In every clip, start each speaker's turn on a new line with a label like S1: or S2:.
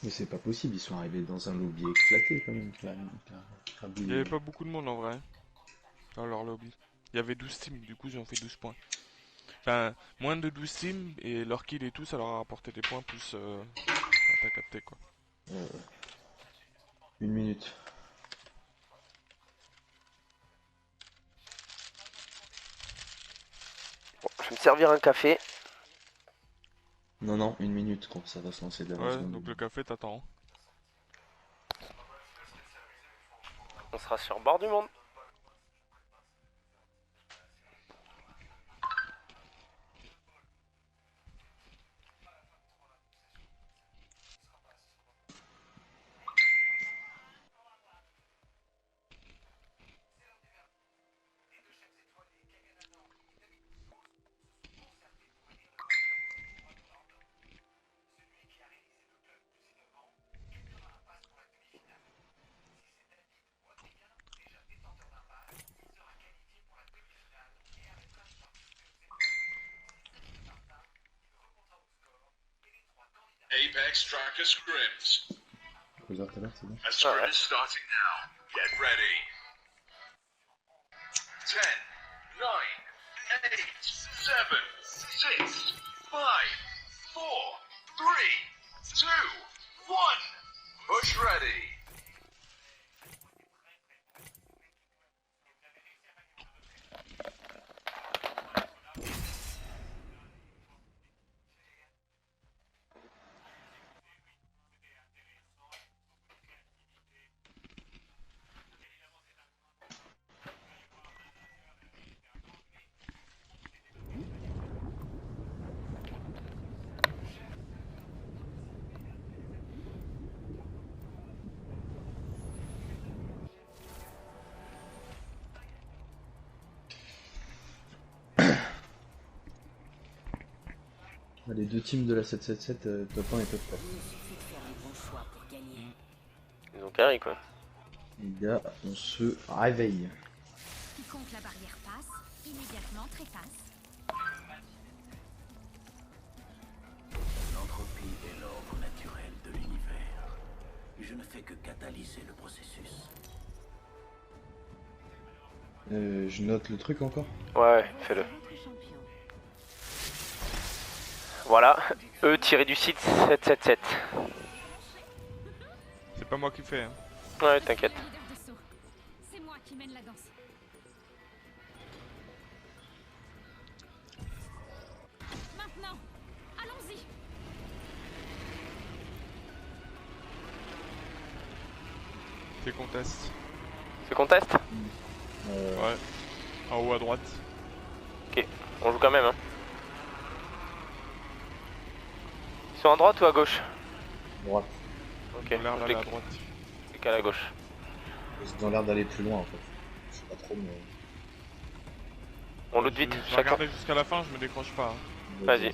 S1: Mais c'est pas possible, ils sont arrivés dans un lobby éclaté quand même,
S2: Il y avait
S1: crabouillé.
S2: pas beaucoup de monde en vrai, dans leur lobby. Il y avait 12 teams, du coup, ils ont fait 12 points. Enfin, moins de 12 teams, et leur kill et tout, ça leur a rapporté des points plus. Enfin, t'as capté quoi.
S1: Euh, une minute.
S3: Bon, je vais me servir un café.
S1: Non, non, une minute quand ça va se lancer de la 20
S2: Ouais,
S1: secondes.
S2: donc le café, t'attends.
S3: On sera sur bord du monde.
S4: Apex Tracker scrims.
S1: Closer tout à l'heure, c'est bon.
S4: A scrim is starting now. Get ready. 10, 9, 8, 7, 6, 5, 4, 3, 2, 1. Push ready.
S1: Les deux teams de la 777, top 1 et top 4.
S3: Ils ont carré quoi.
S1: Les gars, on se réveille.
S5: Quiconque la barrière passe, immédiatement trépasse.
S6: L'entropie est l'ordre naturel de l'univers. Je ne fais que catalyser le processus.
S1: Je note le truc encore.
S3: Ouais, fais-le. Voilà, E tiré du site 777.
S2: C'est pas moi qui fais, hein.
S3: Ouais, t'inquiète.
S5: Leader de saut. C'est moi qui mène la danse. Maintenant, allons-y.
S2: C'est contest.
S3: C'est contest?
S2: Ouais. En haut à droite.
S3: Ok, on joue quand même hein. Ils sont à droite ou à gauche?
S1: Droite.
S3: Ok,
S2: Ils ont l'air
S3: je
S2: d'aller à
S3: clique
S2: droite.
S3: à la gauche.
S1: Ils ont l'air d'aller plus loin en fait. Je sais pas trop, mais.
S3: On loot vite,
S2: Je vais
S3: chacun.
S2: regarder jusqu'à la fin, je me décroche pas, hein.
S3: Vas-y.
S2: Ouais,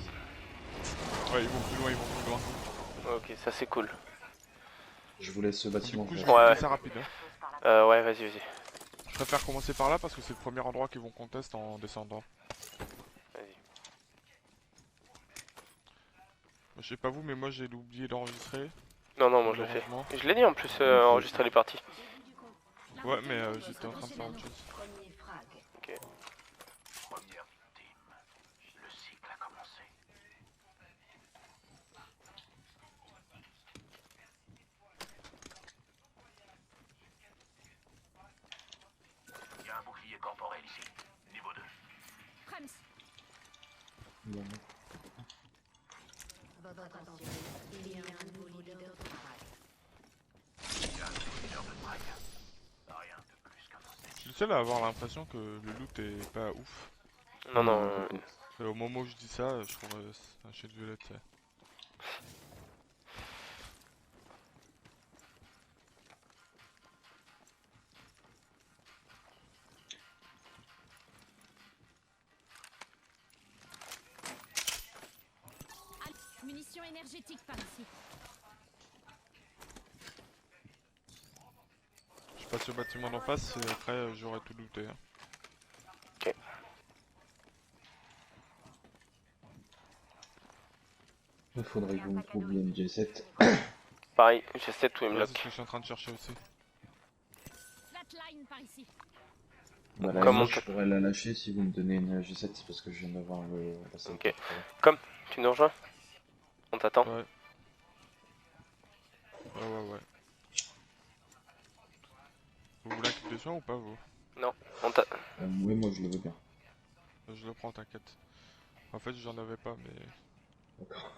S2: ils vont plus loin, ils vont plus loin.
S3: Ok, ça c'est cool.
S1: Je vous laisse ce
S2: Du
S1: bâtiment.
S2: coup, je
S1: faire.
S2: vais
S3: Ouais.
S2: faire ça rapide, hein.
S3: Ouais, vas-y.
S2: Je préfère commencer par là parce que c'est le premier endroit qu'ils vont contest en descendant.
S3: Vas-y.
S2: Je sais pas vous, mais moi j'ai oublié d'enregistrer.
S3: Non, moi je l'ai fait.
S2: Malheureusement.
S3: Je l'ai dit en plus, enregistrer les parties.
S2: Ouais, mais j'étais en train de faire autre chose.
S3: Ok.
S6: Première victime. Le cycle a commencé. Il y a un bouclier corporel ici. Niveau 2.
S5: Frems.
S1: Bon.
S5: Votre attention, il y a un nouveau leader de travail.
S6: Il y a un nouveau leader de track. Rien de plus qu'un procès.
S2: Je suis le seul à avoir l'impression que le loot est pas ouf.
S3: Non.
S2: Et au moment où je dis ça, je trouve un chef de violette.
S5: Munitions énergétiques par ici.
S2: Je passe au bâtiment d'en face et après j'aurai tout looté, hein.
S3: Ok.
S1: Il faudrait que vous me trouviez une G7.
S3: Pareil, G7 ou
S2: Ouais,
S3: Hemlock.
S2: c'est ce que je suis en train de chercher aussi.
S5: Flatline par ici.
S1: Bah, la
S3: Comment
S1: Hemlock, je pourrais la lâcher si vous me donnez une G7 parce que je viens d'avoir la salle.
S3: Ok. Comme, tu nous rejoins? On t'attend.
S2: Ouais. Ouais. Vous voulez un kit de soin ou pas vous?
S3: Non, on t'a...
S1: Oui, moi je le veux bien.
S2: Je le prends, t'inquiète. En fait, j'en avais pas, mais...
S1: D'accord.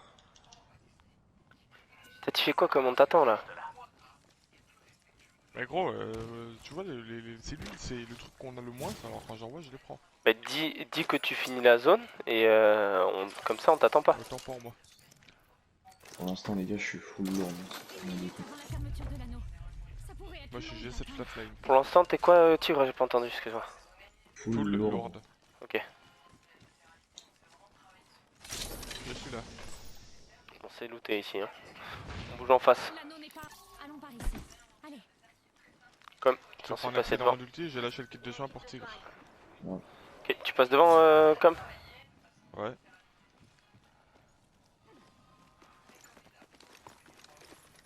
S3: T'as tu fais quoi comme on t'attend là?
S2: Mais gros, tu vois, les cellules, c'est le truc qu'on a le moins, alors quand j'en vois, je les prends.
S3: Bah dis que tu finis la zone et comme ça on t'attend pas.
S2: Autant pour moi.
S1: Pour l'instant, les gars, je suis full lourd.
S5: Avant la fermeture de l'anneau. Ça pourrait être
S2: Moi, je suis
S5: long,
S2: G7
S5: d'accord.
S2: flatline.
S3: Pour l'instant t'es quoi Tigre? J'ai pas entendu, excuse-moi.
S1: Full
S2: Full
S1: lourd.
S2: lourde.
S3: Ok.
S2: Je suis là.
S3: On s'est looté ici hein. On bouge en face.
S5: L'anneau n'est pas. Allons par ici. Allez.
S3: Comme,
S2: Je
S3: censé
S2: prends un
S3: passer
S2: accélérant
S3: devant.
S2: d'ulti, j'ai lâché le kit de soin pour Tigre.
S3: Ok, tu passes devant comme.
S2: Ouais.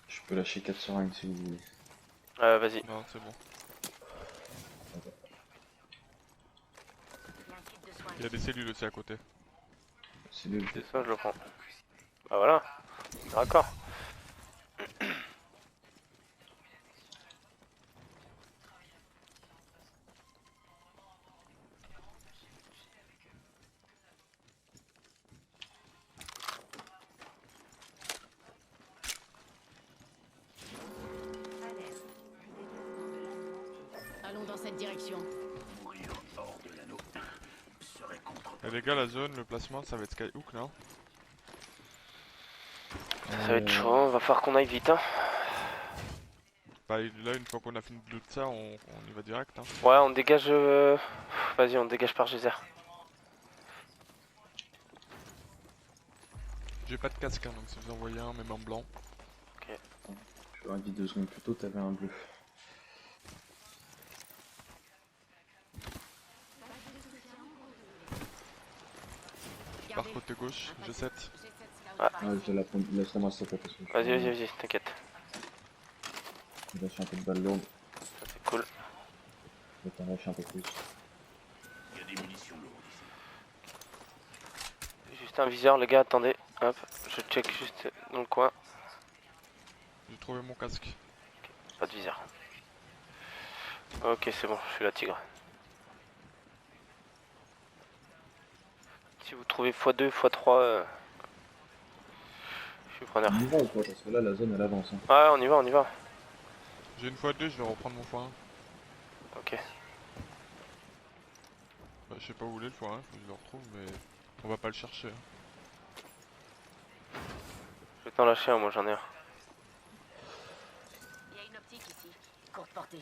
S1: Je peux lâcher 4 sur 1 si vous voulez.
S3: Vas-y.
S2: Non, c'est bon. Il y a des cellules aussi à côté.
S1: C'est le
S3: C'est ça, je le prends. Bah voilà. D'accord.
S5: Allons dans cette direction.
S6: Mourir hors de l'anneau serait contre.
S2: Et les gars, la zone, le placement, ça va être Skyhook, non?
S3: Ça va être chaud, hein. Va falloir qu'on aille vite hein.
S2: Bah là, une fois qu'on a fini de ça, on y va direct, hein.
S3: Ouais, on dégage. Vas-y, on dégage par geyser.
S2: J'ai pas de casque, hein, donc si vous en voyez un, même en blanc.
S1: Je l'aurais dit 2 secondes plus tôt, t'avais un bleu.
S2: Par côté gauche, G7.
S1: Ouais, je vais la prendre. Laisse-la-moi s'il te plaît parce que
S3: Vas-y, t'inquiète.
S1: Je vais lâcher un peu de balle lourde.
S3: Ça c'est cool.
S1: Je vais t'en lâcher un peu plus.
S6: Il y a des munitions lourdes ici.
S3: Juste un viseur, les gars, attendez. Hop, je check juste dans le coin.
S2: J'ai trouvé mon casque.
S3: Pas de viseur. Ok, c'est bon, je suis la Tigre. Si vous trouvez x2, x3, je suis preneur.
S1: On y va ou pas? Parce que là, la zone elle avance. Hein.
S3: Ouais, on y va, on y va.
S2: J'ai une x2, je vais reprendre mon x1.
S3: Ok.
S2: Bah, je sais pas où il est le x1, faut que je le retrouve, mais on va pas le chercher. Hein.
S3: Je vais t'en lâcher un, moi j'en ai un.
S5: Il y a une optique ici. Courte portée.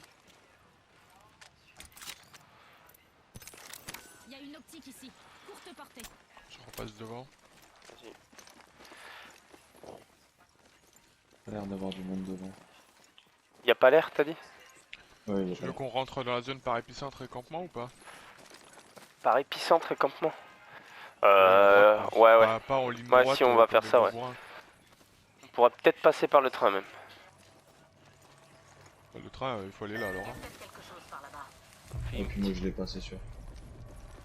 S5: Il y a une optique ici. Courte portée.
S2: Je repasse devant.
S3: Vas-y.
S1: Ça a l'air d'avoir du monde devant.
S3: Y a pas l'air, t'as dit?
S1: Ouais, il y a
S2: Tu
S1: pas
S2: veux
S1: l'air.
S2: qu'on rentre dans la zone par épicentre et campement ou pas?
S3: Par épicentre et campement.
S2: Droite,
S3: Ouais.
S2: Pas en ligne
S3: Ouais,
S2: droite.
S3: si, on va
S2: comme
S3: faire ça,
S2: les
S3: ouais.
S2: bourrins.
S3: On pourra peut-être passer par le train même.
S2: Bah, le train, il faut aller là alors. Hein.
S5: Quelque chose par là-bas.
S1: Et puis moi je l'ai pas, c'est sûr.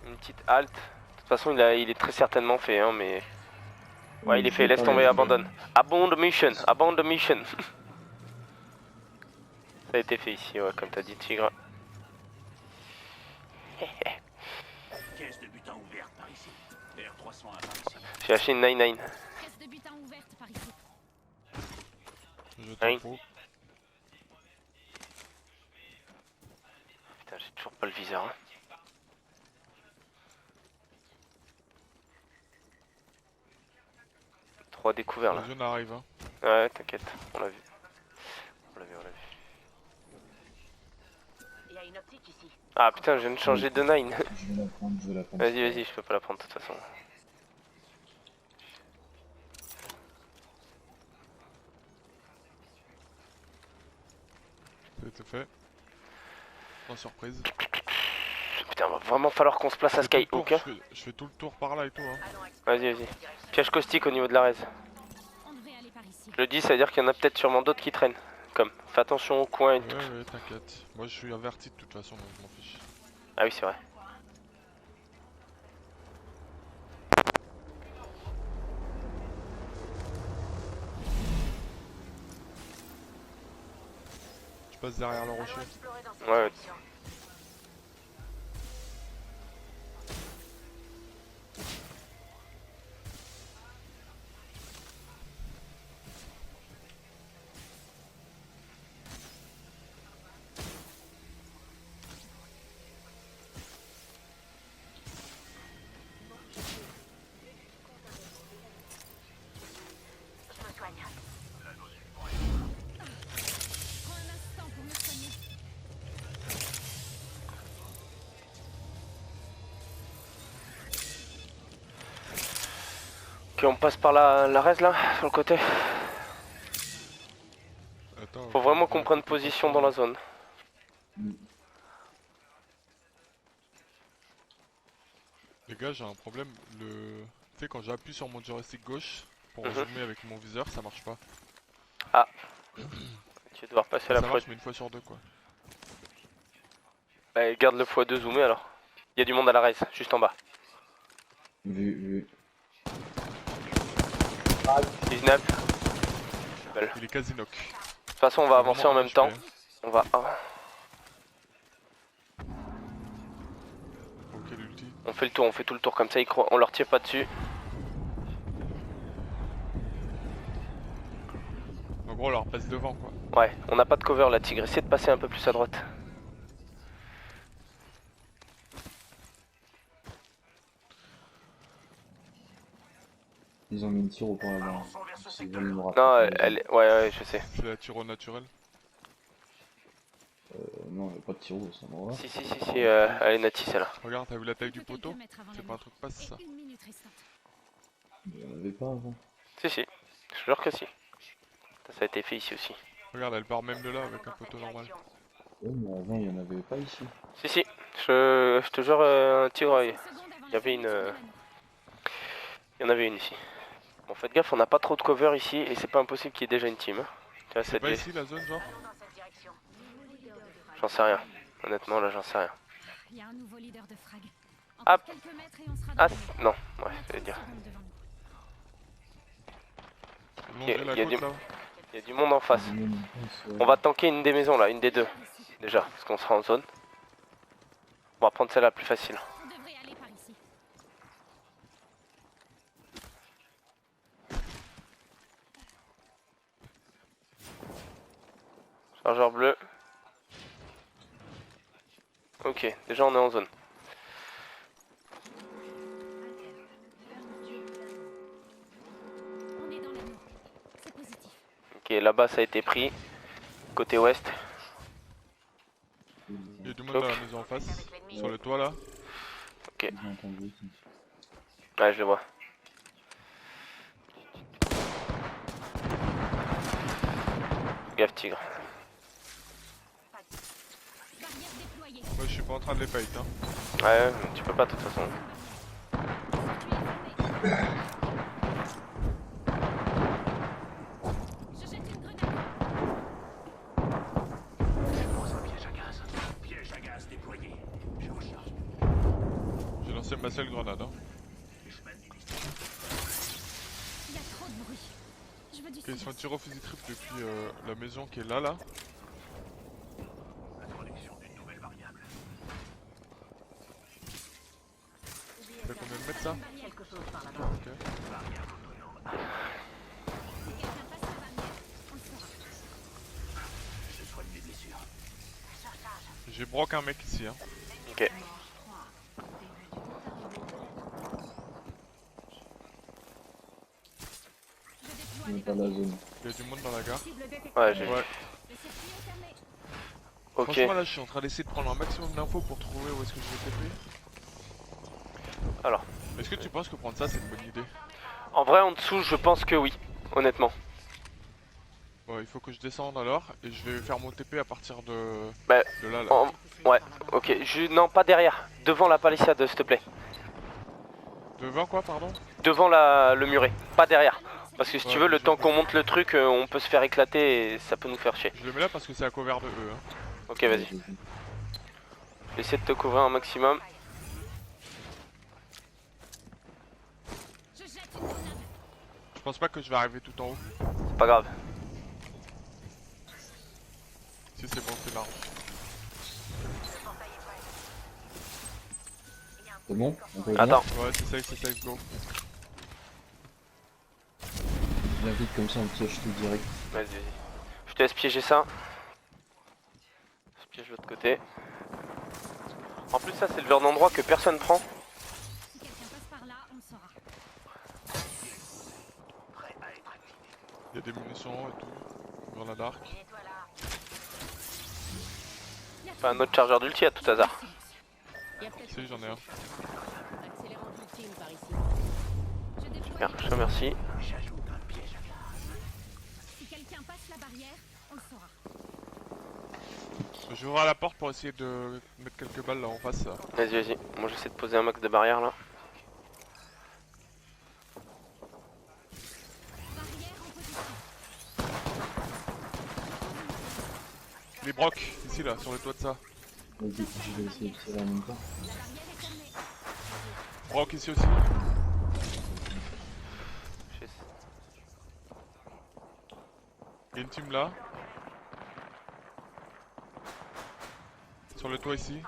S3: Une petite halte. De toute façon, il est très certainement fait, hein, mais... Ouais, il est
S1: Je
S3: fait,
S1: l'ai
S3: laisse
S1: pas,
S3: tomber,
S1: mais je
S3: abandonne. Abandon mission, abandon mission. Ça a été fait ici, ouais, comme t'as dit, Tigre.
S6: Caisse de butin ouverte par ici. R301 par ici.
S3: J'ai lâché une 9-9.
S5: Caisse de butin ouverte par ici.
S2: Je
S3: Oui.
S2: t'en fous.
S3: Putain, j'ai toujours pas le viseur. Hein. Trois découverts là.
S2: La zone arrive. Hein.
S3: Ouais, t'inquiète, on l'a vu. On l'a vu.
S5: Il y a une optique ici.
S3: Ah putain, je viens de changer de 9.
S1: Je vais la prendre, je vais la prendre.
S3: Vas-y, je peux pas la prendre de toute façon.
S2: C'était fait. Sans surprise.
S3: Putain, va vraiment falloir qu'on se place à
S2: Je fais tout le
S3: Skyhook.
S2: tour,
S3: Hein.
S2: je fais tout le tour par là et tout. Hein.
S5: Allons explorer.
S3: Vas-y. Piège caustique au niveau de la raise.
S5: On devrait aller par ici. utile.
S3: Je le dis, ça veut dire qu'il y en a peut-être sûrement d'autres qui traînent. Comme, fais attention au coin et tout.
S2: Ouais, t'inquiète. Moi, je suis averti de toute façon, donc je m'en fiche.
S3: Ah oui, c'est vrai.
S2: Je passe derrière le rocher.
S3: Ouais.
S5: Prends un instant pour me soigner.
S3: Ok, on passe par la res là, sur le côté.
S2: Attends,
S3: Faut vraiment qu'on prenne position dans la zone.
S2: Les gars, j'ai un problème. Tu sais, quand j'appuie sur mon joystick gauche pour
S3: Mhm.
S2: zoomer avec mon viseur, ça marche pas.
S3: Tu vas devoir passer à
S2: Ça
S3: la
S2: marche,
S3: fois.
S2: mais une fois sur deux, quoi.
S3: Bah, garde le x2 zoomé alors. Il y a du monde à la res, juste en bas.
S1: Vu.
S3: 19.
S2: Il est quasi knock.
S3: De toute façon, on va avancer en même temps. On va.
S2: Ok, l'ulti.
S3: On fait le tour, on fait tout le tour comme ça, on leur tire pas dessus.
S2: En gros, on leur passe devant, quoi.
S3: Ouais, on n'a pas de cover là, Tigre. Essaie de passer un peu plus à droite.
S1: Ils ont mis une tiro par là-bas. Ils veulent nous
S3: Non,
S1: rattraper.
S3: ouais, je sais.
S2: C'est la tiro naturelle.
S1: Non, il a pas de tiro, ça m'en va.
S3: Si, elle est nati celle-là.
S2: Regarde, t'as vu la taille du
S5: Quelques
S2: poteau?
S5: kilomètres avant
S2: C'est
S5: la
S2: pas un
S5: nuit.
S2: truc passe, ça.
S5: Et une minute restante.
S1: Il y en avait pas avant.
S3: Si, je te jure que si. Ça a été fait ici aussi.
S2: Regarde, elle part même de là avec un poteau normal.
S1: Ouais, mais avant, il y en avait pas ici.
S3: Si, je te jure, un tigre, il
S5: Il
S3: y avait y en avait une ici. Bon, faites gaffe, on n'a pas trop de cover ici et c'est pas impossible qu'il y ait déjà une team. Tu vois,
S2: C'est pas ici la zone, genre?
S3: J'en sais rien. Honnêtement, là, j'en sais rien.
S5: Il y a un nouveau leader de frag.
S3: Ah.
S5: Encore quelques mètres et on sera
S3: Ah,
S5: devant nous.
S3: non,
S5: On
S3: ouais,
S5: a
S3: je vais
S5: 30
S3: dire.
S5: secondes devant nous.
S2: Longer la
S3: y a
S2: côte,
S3: du-
S2: là.
S3: Il y a du monde en face.
S1: Du monde en face, ouais.
S3: On va tanker une des maisons là, une des deux.
S5: Ici.
S3: Déjà, parce qu'on sera en zone. On va prendre celle la plus facile.
S5: On devrait aller par ici.
S3: Chargeur bleu. Ok, déjà on est en zone.
S5: On est dans l'amour. C'est positif.
S3: Ok, là-bas ça a été pris. Côté ouest.
S2: Il y a du monde dans la maison en face. Sur le toit, là.
S1: J'ai entendu aussi.
S3: Ouais, je le vois. Gaffe tigre.
S5: Barrière déployée.
S2: Moi, je suis pas en train de les fight, hein.
S3: Ouais, tu peux pas de toute façon.
S5: Circuit est fermé. Je jette une grenade.
S6: Pose un piège à gaz. Piège à gaz déployé. Je recharge.
S2: J'ai lancé ma seule grenade, hein.
S5: Il y a trop de bruit. Je veux du
S2: Ok, ils se font
S5: silence.
S2: tirer au fusil triple depuis la maison qui est là, là.
S6: Introduction d'une nouvelle variable.
S2: Ça fait combien de mètres, ça?
S5: Barrière.
S2: Ok.
S6: Variable autonome.
S5: Si quelqu'un passe la barrière, on le saura.
S6: Je soigne mes blessures.
S2: J'ai broc un mec ici, hein.
S3: Ok.
S5: Je déploie
S1: On
S5: les
S1: est pas de la zone.
S2: Il y a du monde dans la gare.
S5: cibles détectées.
S3: Ouais, j'ai vu.
S2: Ouais.
S5: Le circuit est fermé.
S3: Ok.
S2: Franchement, là, je suis en train d'essayer de prendre un maximum d'infos pour trouver où est-ce que je vais TP.
S3: Alors.
S2: Est-ce que tu penses que prendre ça, c'est une bonne idée?
S3: En vrai, en dessous, je pense que oui. Honnêtement.
S2: Ouais, il faut que je descende alors, et je vais faire mon TP à partir de
S3: Bah,
S2: là, là.
S3: Ouais, ok. Non, pas derrière. Devant la palissade, s'il te plaît.
S2: Devant quoi, pardon?
S3: Devant le muret. Pas derrière. Parce que si tu
S2: Ouais,
S3: veux, le
S2: je
S3: temps
S2: vois.
S3: qu'on monte le truc, on peut se faire éclater et ça peut nous faire chier.
S2: Je le mets là parce que c'est à cover de eux. Hein.
S3: Ok, vas-y. Essaie de te couvrir un maximum.
S5: Je jette une grenade.
S2: Je pense pas que je vais arriver tout en haut.
S3: C'est pas grave.
S2: Si c'est bon, c'est large.
S1: C'est bon? On peut venir?
S3: Attends,
S2: Ouais, c'est safe, go.
S1: Viens vite comme ça, on piège tout direct.
S3: vas-y, vas-y. Je te laisse piéger ça. Je piège l'autre côté. En plus, ça, c'est le genre d'endroit que personne prend.
S5: Si quelqu'un passe par là, on le saura.
S2: Il y a des munitions et tout. Dans la dark.
S3: Pas un autre chargeur d'ulti à tout hasard.
S2: Si, j'en ai un.
S5: Accélérant ultime par ici. Je déploie.
S3: Bien, je te remercie.
S5: Si quelqu'un passe la barrière, on le saura.
S2: Je vais ouvrir la porte pour essayer de mettre quelques balles là en face.
S3: Vas-y, vas-y. Moi, j'essaie de poser un max de barrière là.
S5: Barrière en position.
S2: Les brocs, ici là, sur le toit de ça.
S1: Vas-y, je vais essayer de tirer en même temps.
S5: La barrière est fermée.
S2: Broc ici aussi. Il y a une team là. Sur le toit ici.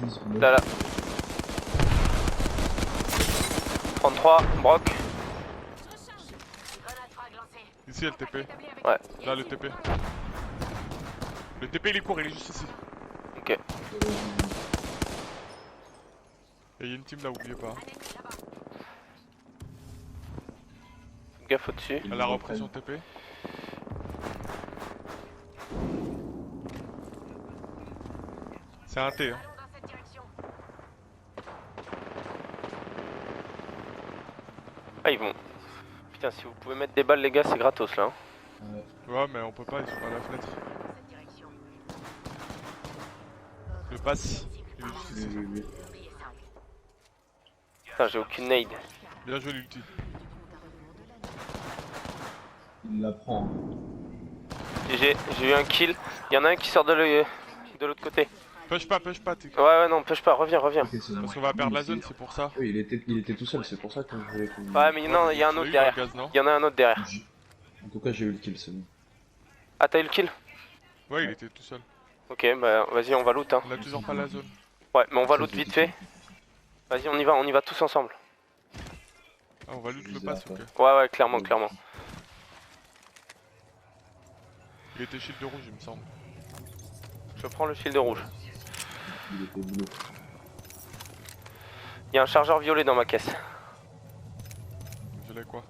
S1: Ici, sur le-
S3: Là, là. 33, Brock.
S5: Je recharge.
S2: Ici, il y a le TP.
S3: Ouais,
S2: Là, le TP. Le TP, il est court, il est juste ici.
S3: ok.
S2: Et il y a une team là, oubliez pas.
S3: Fais gaffe au-dessus.
S2: Elle a repris son TP. C'est un T, hein.
S3: Ah, ils vont. Putain, si vous pouvez mettre des balles, les gars, c'est gratos là. Hein.
S1: Ouais.
S2: Ouais, mais on peut pas, ils sont à la fenêtre. Le pass, il est juste ici.
S1: Oui.
S3: Putain, j'ai aucune nade.
S2: Bien joué l'ulti.
S1: Il la prend.
S3: J'ai eu un kill. Il y en a un qui sort de l'autre côté.
S2: Push pas, t'es...
S3: Ouais, non, pêche pas, reviens.
S1: Ok, c'est bon.
S2: Parce qu'on va perdre la zone, c'est pour ça.
S1: Oui, il était tout seul, c'est pour ça que je voulais que...
S3: Ouais, mais non, il y a un
S2: Tu l'as
S3: autre
S2: eu,
S3: derrière.
S2: le gaz, non?
S3: Il y en a un autre derrière.
S1: En tout cas, j'ai eu le kill, c'est bon.
S3: Ah, t'as eu le kill?
S2: Ouais, il était tout seul.
S3: Ok, bah vas-y, on va loot. Hein.
S2: On a toujours pas la zone.
S3: Ouais, mais on va loot vite fait. Vas-y, on y va tous ensemble.
S2: Ah, on va loot le pass, ok.
S3: Ouais, clairement, clairement.
S2: Il était shield rouge, il me semble.
S3: Je prends le shield rouge.
S1: Il était bleu.
S3: Il y a un chargeur violet dans ma caisse.
S2: Violet quoi?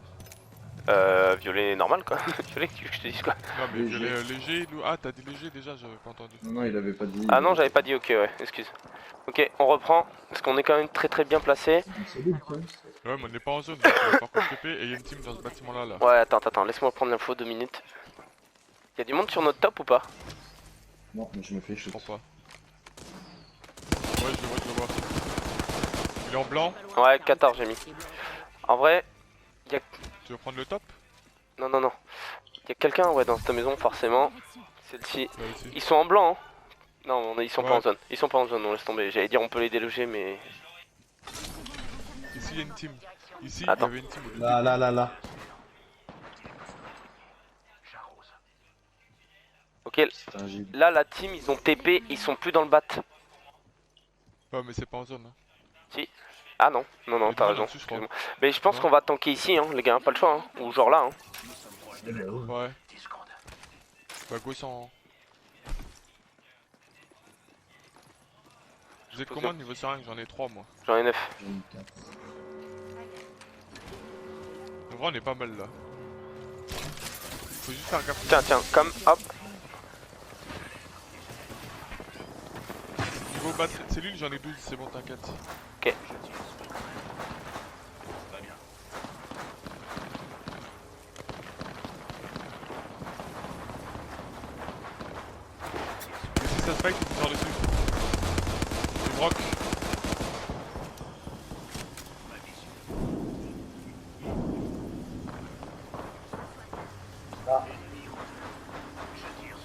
S3: Violet normal quoi. Violet, tu veux que je te dise quoi?
S2: Non, mais
S1: Léger.
S2: violet léger. Ah, t'as dit léger déjà, j'avais pas entendu.
S1: Non, il avait pas dit...
S3: Ah non, j'avais pas dit ok, ouais, excuse. Ok, on reprend, parce qu'on est quand même très bien placé.
S1: C'est bon, quoi.
S2: Ouais, mais on n'est pas en zone, donc on va par contre TP et il y a une team dans ce bâtiment là.
S3: Ouais, attends, laisse-moi prendre l'info 2 minutes. Y'a du monde sur notre top ou pas?
S1: Non, mais je me fais
S2: Je
S1: shoot.
S2: crois pas. Ouais, je le vois. Il est en blanc,
S3: Ouais, 14 j'ai mis. En vrai, y'a...
S2: tu veux prendre le top?
S3: Non. Y'a quelqu'un, ouais, dans cette maison, forcément. Celle-ci.
S2: Là aussi.
S3: Ils sont en blanc, hein. Non, ils sont pas
S2: Ouais.
S3: en zone. Ils sont pas en zone, on laisse tomber. J'allais dire on peut les déloger, mais...
S2: Ici, il y a une team. Ici,
S3: Attends.
S2: il y avait une team. au début.
S1: Là.
S3: Ok,
S1: Putain, j'ai...
S3: là la team, ils ont TP, ils sont plus dans le bat.
S2: Ouais, mais c'est pas en zone. Hein.
S3: Ah non,
S2: Il y a
S3: t'as
S2: du
S3: raison.
S2: monde là-dessus, je crois.
S3: Excuse-moi. Mais je pense
S2: Ouais.
S3: qu'on va tanker ici, hein, les gars, pas le choix, hein. Ou genre là, hein.
S2: Ouais. Bah, go sans. Vous êtes combien de niveau seringue? J'en ai 3 moi.
S3: J'en ai 9.
S1: J'ai eu 4.
S2: En vrai, on est pas mal là. Faut juste faire gaffe.
S3: Tiens, comme, hop.
S2: Niveau batterie, cellule, j'en ai 12, c'est bon, t'inquiète.
S3: Ok.
S2: Et si ça spike, tu sors dessus. C'est broc.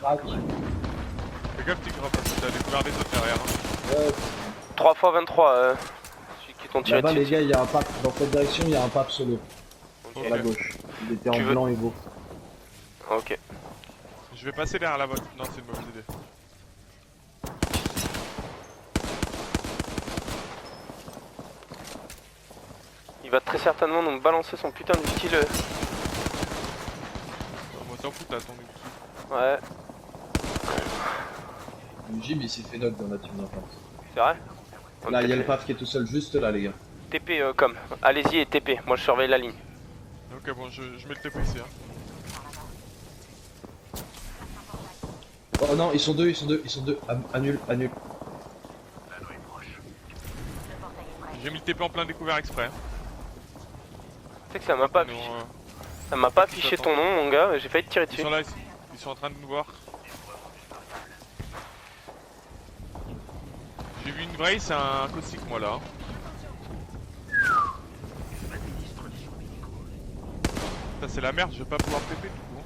S1: crack.
S2: Fais gaffe, Tigre, parce que t'as découvert des autres derrière. Hein.
S1: Ouais.
S3: 3 x 23, celui qui t'ont tiré
S1: Là-bas, les
S3: dessus.
S1: gars, il y a un pack. Dans cette direction, il y a un pack solo.
S3: Ok.
S1: Sur la gauche. Il était en
S3: Tu veux-
S1: blanc et beau.
S3: Ok.
S2: Je vais passer derrière la vote. Non, c'est une mauvaise idée.
S3: Il va très certainement nous balancer son putain de skill.
S2: On s'en fout, t'as ton ulti.
S3: Ouais,
S1: Le Jim, il s'est fait knock dans la team d'enfance.
S3: c'est vrai.
S1: Là, il y a
S3: Ok.
S1: le paf qui est tout seul, juste là, les gars.
S3: TP comme. Allez-y et TP. Moi je surveille la ligne.
S2: Ok, bon, je mets le TP ici. Hein.
S1: Oh non, ils sont deux. Annule.
S2: J'ai mis le TP en plein découvert exprès. Hein.
S3: Tu sais que ça m'a pas,
S2: Non,
S3: ça m'a pas affiché ton nom, mon gars. J'ai failli te tirer
S2: ils
S3: dessus.
S2: sont là, ils sont en train de nous voir. J'ai vu une vraie, c'est un caustique moi là. Hein. Ça c'est la merde, je vais pas pouvoir TP du coup.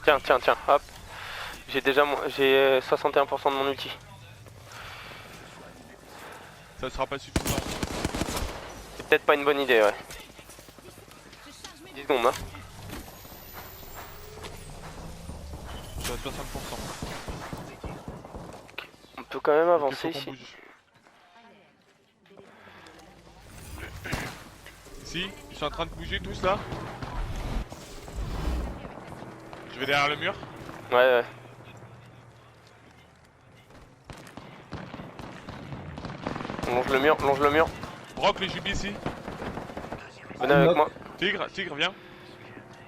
S3: Tiens, hop. J'ai déjà j'ai 61% de mon ulti.
S2: Ça sera pas suffisant.
S3: C'est peut-être pas une bonne idée, ouais. 10 secondes, hein.
S2: Je suis à 60%.
S3: On peut quand même
S2: Ok,
S3: avancer
S2: faut qu'on
S3: ici.
S2: bouge. Si, ils sont en train de bouger tous là. Je vais derrière le mur.
S3: Ouais. Longe le mur.
S2: Brock les jubes ici.
S3: Venez avec
S1: knock.
S3: moi.
S2: Tigre, viens.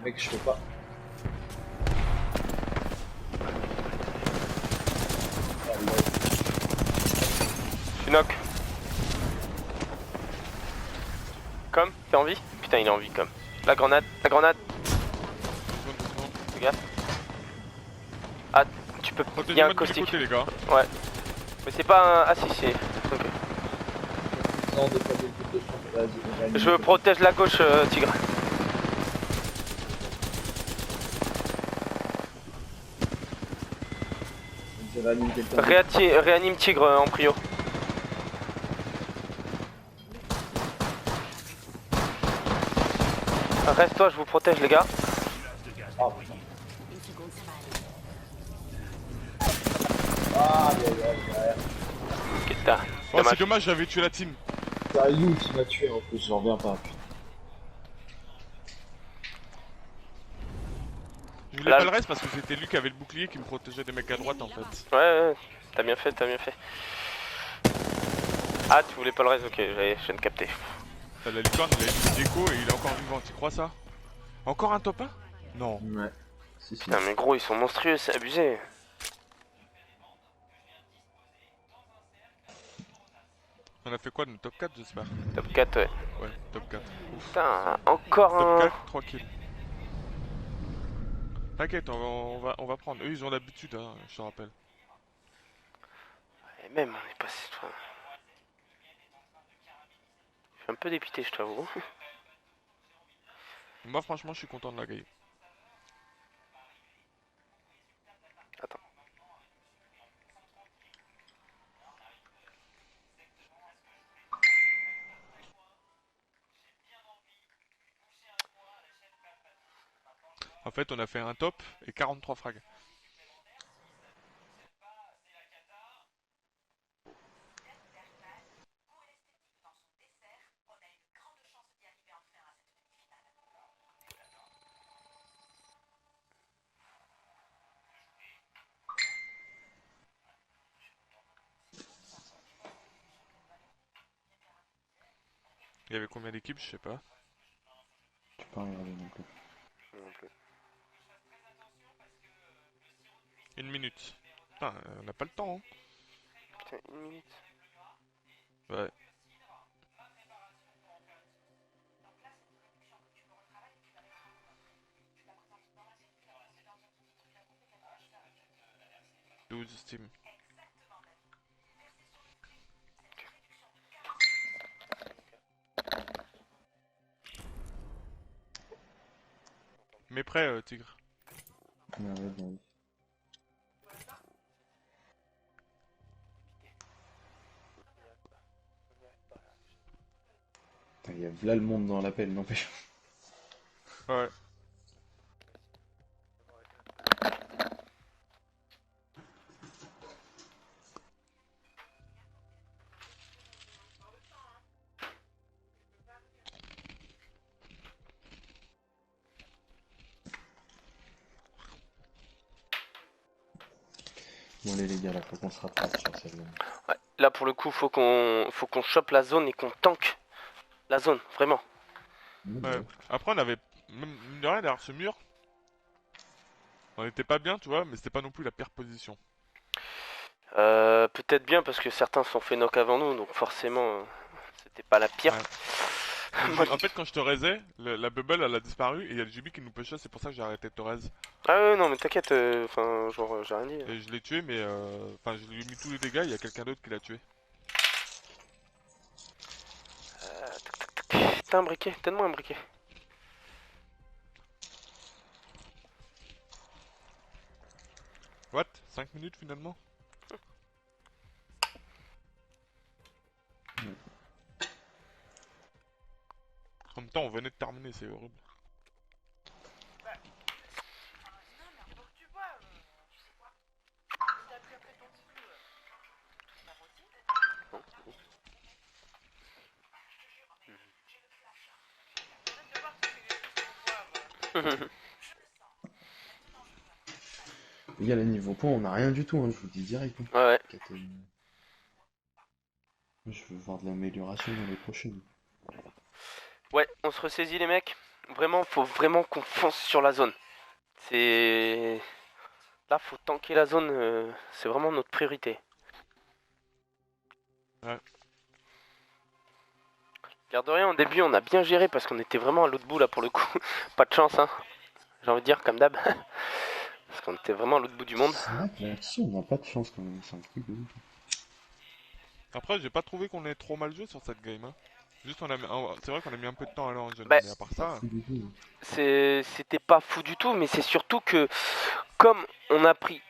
S1: Mec, je peux pas.
S3: Je suis knock. Comme, t'es en vie? Putain, il est en vie, comme. La grenade.
S2: 2 secondes.
S3: Fais gaffe. Ah, tu peux. Il y a un
S2: Protégez-moi de tous les
S3: caustique.
S2: côtés les gars.
S3: Ouais. Mais c'est pas un. Ah, si, c'est. Ok.
S1: Non, de pas de champ. Vas-y,
S3: Je protège la gauche, Tigre.
S1: Je réanime quelqu'un.
S3: Réanime Tigre en prio. Reste-toi, je vous protège, les gars.
S1: Ah, putain. Aïe.
S3: Ok, t'as.
S2: Oh c'est dommage, j'avais tué la team.
S1: C'est un You qui m'a tué en plus, j'en reviens pas.
S2: Je voulais
S3: Là-
S2: pas le reste parce que c'était lui qui avait le bouclier qui me protégeait des mecs à droite en fait.
S3: Ouais, t'as bien fait. Ah, tu voulais pas le reste? Ok, je viens de capter.
S2: T'as la licorne, il a eu une déco et il est encore vivant, tu crois ça? Encore un top 1? Non.
S1: Ouais. Si.
S3: Putain, mais gros, ils sont monstrueux, c'est abusé.
S2: On a fait quoi de notre top 4 j'espère?
S3: Top 4, ouais.
S2: Ouais, top 4. Ouf.
S3: Putain, encore
S2: Top
S3: un.
S2: 4, 3 kills. T'inquiète, on va prendre. Eux ils ont l'habitude, hein, je te rappelle.
S3: Et même, on est passé. Enfin... Je suis un peu dépité, je t'avoue.
S2: Moi franchement je suis content de la gagner.
S3: Attends.
S2: En fait on a fait un top et 43 frags. Il y avait combien d'équipes, je sais pas.
S1: Tu peux pas regarder non plus.
S3: Non plus.
S2: 1 minute. Putain, on n'a pas le temps. Hein.
S3: Putain, 1 minute.
S2: Ouais. Steam. Mais prêt, Tigre.
S1: Ouais, Il y a là le monde dans l'appel, n'empêche.
S2: Ouais.
S1: Bon allez les gars, là faut qu'on se rattrape sur celle-là.
S3: Ouais, là pour le coup, faut qu'on chope la zone et qu'on tank la zone, vraiment.
S2: Ouais. Après, on avait. Même mine de rien, derrière ce mur. On était pas bien, tu vois, mais c'était pas non plus la pire position.
S3: Peut-être bien parce que certains se sont fait knock avant nous, donc forcément, c'était pas la pire.
S2: Ouais. En fait, quand je te raisais, la bubble elle a disparu et il y a le Jubi qui nous pushait, c'est pour ça que j'ai arrêté de te raise.
S3: Ah ouais, non mais t'inquiète, enfin genre j'ai rien dit.
S2: Et je l'ai tué, mais enfin, je lui ai mis tous les dégâts, il y a quelqu'un d'autre qui l'a tué.
S3: T'as un briquet, donne-moi un briquet.
S2: What 5 minutes finalement? En même temps, on venait de terminer, c'est horrible.
S1: Les gars, les niveaux points, on a rien du tout, hein, je vous le dis direct. Hein.
S3: Ouais, ouais.
S1: Je veux voir de l'amélioration dans les prochaines.
S3: Ouais, on se ressaisit les mecs. Vraiment, faut vraiment qu'on fonce sur la zone. C'est... Là, faut tanker la zone, c'est vraiment notre priorité.
S2: Ouais.
S3: Garde rien, au début, on a bien géré parce qu'on était vraiment à l'autre bout là pour le coup. Pas de chance, hein. J'ai envie de dire, comme d'hab. Parce qu'on était vraiment à l'autre bout du monde.
S1: C'est vrai que là-dessus, on n'a pas de chance quand même, c'est un truc de ouf.
S2: Après, j'ai pas trouvé qu'on ait trop mal joué sur cette game. Hein. Juste, c'est vrai qu'on a mis un peu de temps à aller en jeune,
S3: Bah,
S2: mais à part ça.
S1: Fou du tout.
S3: C'était pas fou du tout, mais c'est surtout que comme on a pris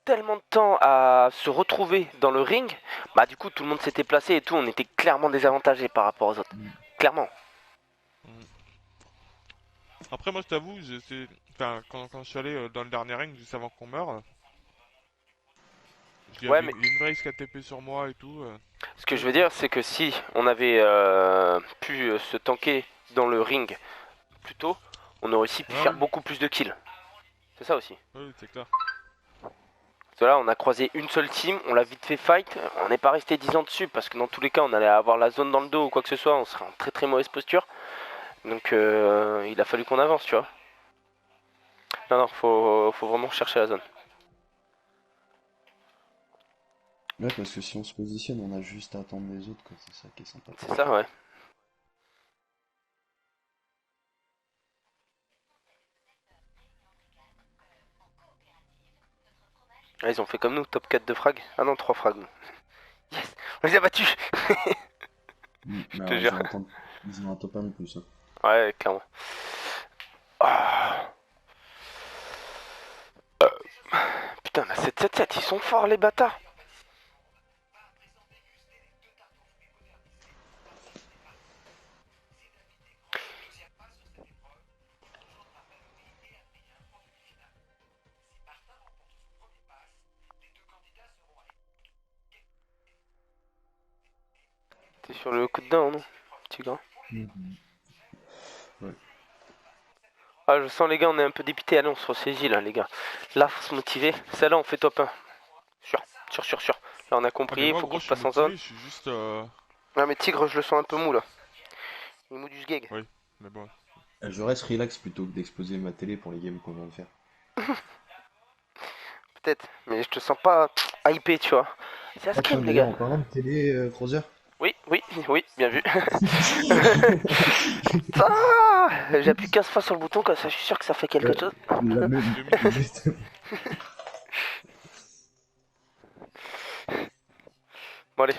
S3: tellement de temps à se retrouver dans le ring, bah du coup tout le monde s'était placé et tout, on était clairement désavantagés par rapport aux autres. Clairement.
S2: Après, moi, je t'avoue, enfin, quand je suis allé dans le dernier ring juste avant qu'on meure, il y
S3: Ouais,
S2: avait
S3: mais
S2: une vraie KTP sur moi et tout.
S3: ce que je veux dire, c'est que si on avait pu se tanker dans le ring plus tôt, on aurait aussi pu
S2: Ouais,
S3: faire
S2: oui.
S3: beaucoup plus de kills. C'est ça aussi.
S2: Oui, c'est clair.
S3: Parce que là, on a croisé une seule team, on l'a vite fait fight, on n'est pas resté 10 ans dessus parce que dans tous les cas, on allait avoir la zone dans le dos ou quoi que ce soit, on serait en très très mauvaise posture. Donc il a fallu qu'on avance, tu vois. Non, non, faut vraiment chercher la zone.
S1: Ouais, parce que si on se positionne, on a juste à attendre les autres, quoi. C'est ça qui est sympa.
S3: C'est ça, ouais. Ah, ils ont fait comme nous, top 4 de frag. Ah non, 3 frags. Yes, on les a battus.
S1: Je
S3: te jure.
S1: Ils ont un top 1 de plus. Hein.
S3: Ouais, clairement. Ah. Putain, la 777, ils sont forts les bâtards. T'es sur le coup de dent, non, petit gars?
S1: Ouais.
S3: Ah, je sens les gars, on est un peu dépités. Allez, on se ressaisit là, les gars. Là, faut se motiver. Celle-là, on fait top 1. Sûr. Là, on a
S2: Ah,
S3: compris,
S2: mais moi,
S3: faut
S2: gros,
S3: qu'on
S2: je
S3: se
S2: suis
S3: passe en zone.
S2: motivé, je suis juste.
S3: Ah, mais Tigre, je le sens un peu mou là. Il est mou du sgeg.
S2: Oui, mais bon.
S1: Je reste relax plutôt que d'exposer ma télé pour les games qu'on vient de faire.
S3: Peut-être, mais je te sens pas hypé, tu vois. C'est à
S1: Tiens,
S3: scrim, les
S1: d'ailleurs,
S3: gars.
S1: en parlant de télé, Crozer.
S3: Oui, bien vu. Ah, j'appuie 15 fois sur le bouton, comme ça, je suis sûr que ça fait quelque chose.
S1: La même. Juste.
S3: Bon, allez,